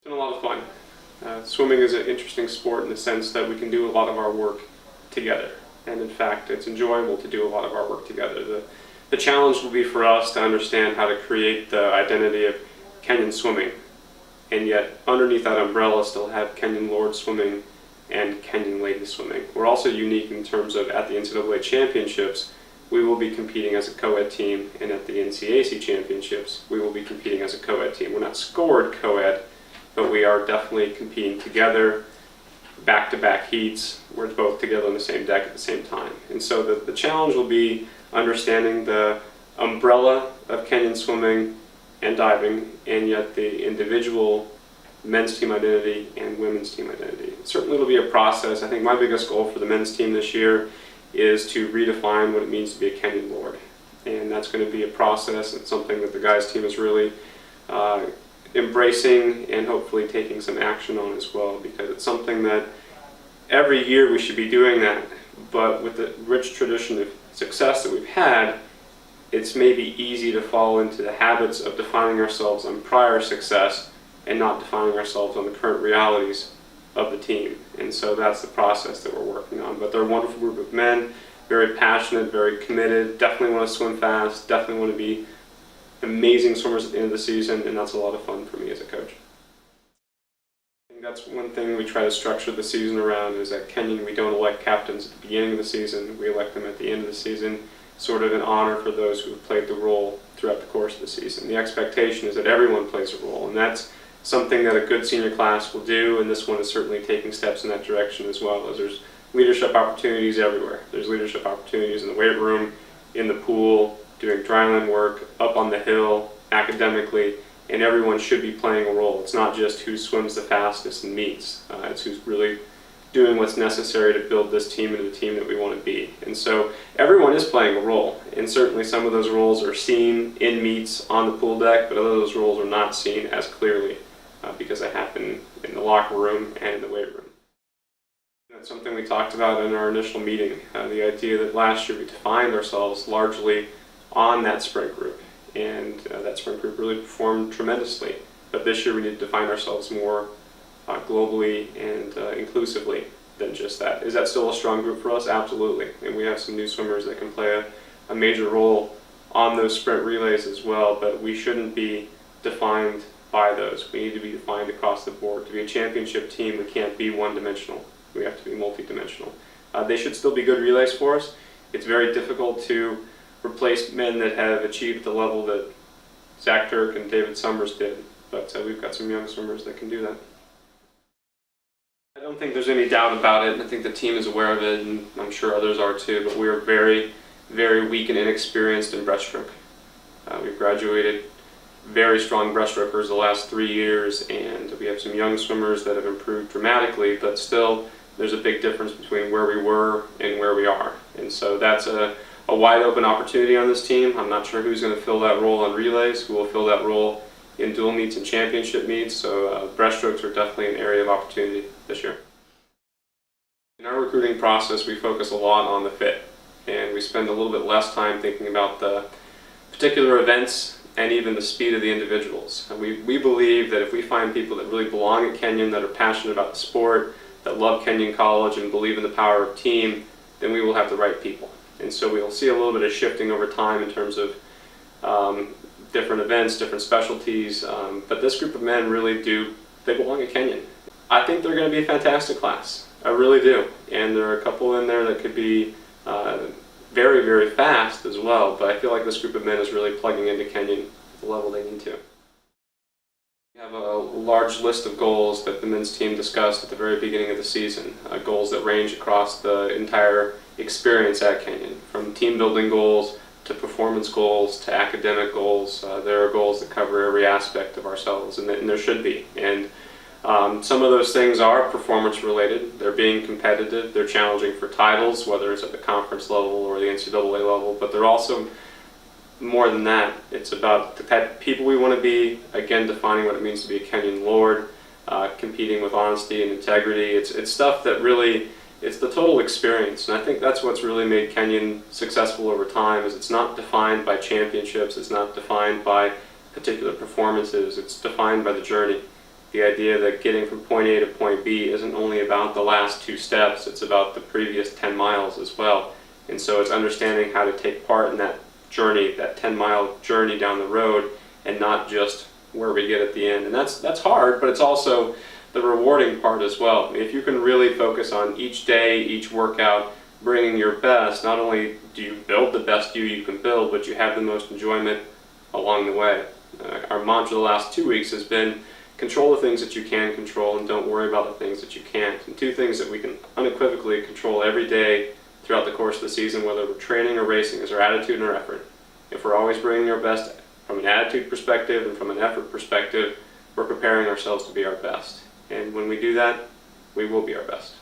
It's been a lot of fun. Swimming is an interesting sport in the sense that we can do a lot of our work together. And in fact, it's enjoyable to do a lot of our work together. The challenge will be for us to understand how to create the identity of Kenyon swimming, and yet underneath that umbrella still have Kenyon Lord swimming and Kenyon ladies swimming. We're also unique in terms of at the NCAA championships, we will be competing as a co-ed team, and at the NCAC championships, we will be competing as a co-ed team. We're not scored co-ed, but we are definitely competing together, back-to-back heats. We're both together on the same deck at the same time. And so the challenge will be understanding the umbrella of Kenyon swimming and diving, and yet the individual men's team identity and women's team identity. Certainly it'll be a process. I think my biggest goal for the men's team this year is to redefine what it means to be a Kenyon Lord. And that's going to be a process. It's something that the guys team is really embracing and hopefully taking some action on as well, because it's something that every year we should be doing that, but with the rich tradition of success that we've had, it's maybe easy to fall into the habits of defining ourselves on prior success and not defining ourselves on the current realities of the team. And so that's the process that we're working on. But they're a wonderful group of men, very passionate, very committed, definitely want to swim fast, definitely want to be amazing swimmers at the end of the season, and that's a lot of fun for me as a coach. I think that's one thing we try to structure the season around, is at Kenyon we don't elect captains at the beginning of the season, we elect them at the end of the season, sort of in honor for those who have played the role throughout the course of the season. The expectation is that everyone plays a role, and that's something that a good senior class will do, and this one is certainly taking steps in that direction as well, as there's leadership opportunities everywhere. There's leadership opportunities in the weight room, in the pool, doing dryland work, up on the hill, academically, and everyone should be playing a role. It's not just who swims the fastest in meets, it's who's really doing what's necessary to build this team into the team that we want to be. And so everyone is playing a role, and certainly some of those roles are seen in meets on the pool deck, but other of those roles are not seen as clearly because they happen in the locker room and in the weight room. That's something we talked about in our initial meeting, the idea that last year we defined ourselves largely on that sprint group, and that sprint group really performed tremendously. But this year we need to define ourselves more globally and inclusively than just that. Is that still a strong group for us? Absolutely. And we have some new swimmers that can play a major role on those sprint relays as well, but we shouldn't be defined by those. We need to be defined across the board. To be a championship team, we can't be one-dimensional. We have to be multi-dimensional. They should still be good relays for us. It's very difficult to replace men that have achieved the level that Zach Turk and David Summers did, but we've got some young swimmers that can do that. I don't think there's any doubt about it, and I think the team is aware of it, and I'm sure others are too, but we are very, very weak and inexperienced in breaststroke. We've graduated very strong breaststrokers the last 3 years, and we have some young swimmers that have improved dramatically, but still there's a big difference between where we were and where we are. And so that's a wide open opportunity on this team. I'm not sure who's going to fill that role on relays, who will fill that role in dual meets and championship meets, so breaststrokes are definitely an area of opportunity this year. In our recruiting process, we focus a lot on the fit, and we spend a little bit less time thinking about the particular events and even the speed of the individuals. And we believe that if we find people that really belong at Kenyon, that are passionate about the sport, that love Kenyon College and believe in the power of team, then we will have the right people. And so we'll see a little bit of shifting over time in terms of different events, different specialties, but this group of men really they belong at Kenyon. I think they're going to be a fantastic class. I really do. And there are a couple in there that could be very, very fast as well, but I feel like this group of men is really plugging into Kenyon at the level they need to. We have a large list of goals that the men's team discussed at the very beginning of the season, goals that range across the entire experience at Kenyon, from team building goals to performance goals to academic goals. There are goals that cover every aspect of ourselves, and there should be. And some of those things are performance related. They're being competitive, they're challenging for titles, whether it's at the conference level or the NCAA level, but they're also more than that. It's about the type of people we want to be, again defining what it means to be a Kenyon Lord, competing with honesty and integrity. It's stuff that really, it's the total experience, and I think that's what's really made Kenyon successful over time, is it's not defined by championships, it's not defined by particular performances, it's defined by the journey. The idea that getting from point A to point B isn't only about the last 2 steps, it's about the previous 10 miles as well. And so it's understanding how to take part in that journey, that 10-mile journey down the road, and not just where we get at the end. And that's hard, but it's also the rewarding part as well. If you can really focus on each day, each workout, bringing your best, not only do you build the best you can build, but you have the most enjoyment along the way. Our mantra the last 2 weeks has been control the things that you can control and don't worry about the things that you can't. And 2 things that we can unequivocally control every day throughout the course of the season, whether we're training or racing, is our attitude and our effort. If we're always bringing our best from an attitude perspective and from an effort perspective, we're preparing ourselves to be our best. And when we do that, we will be our best.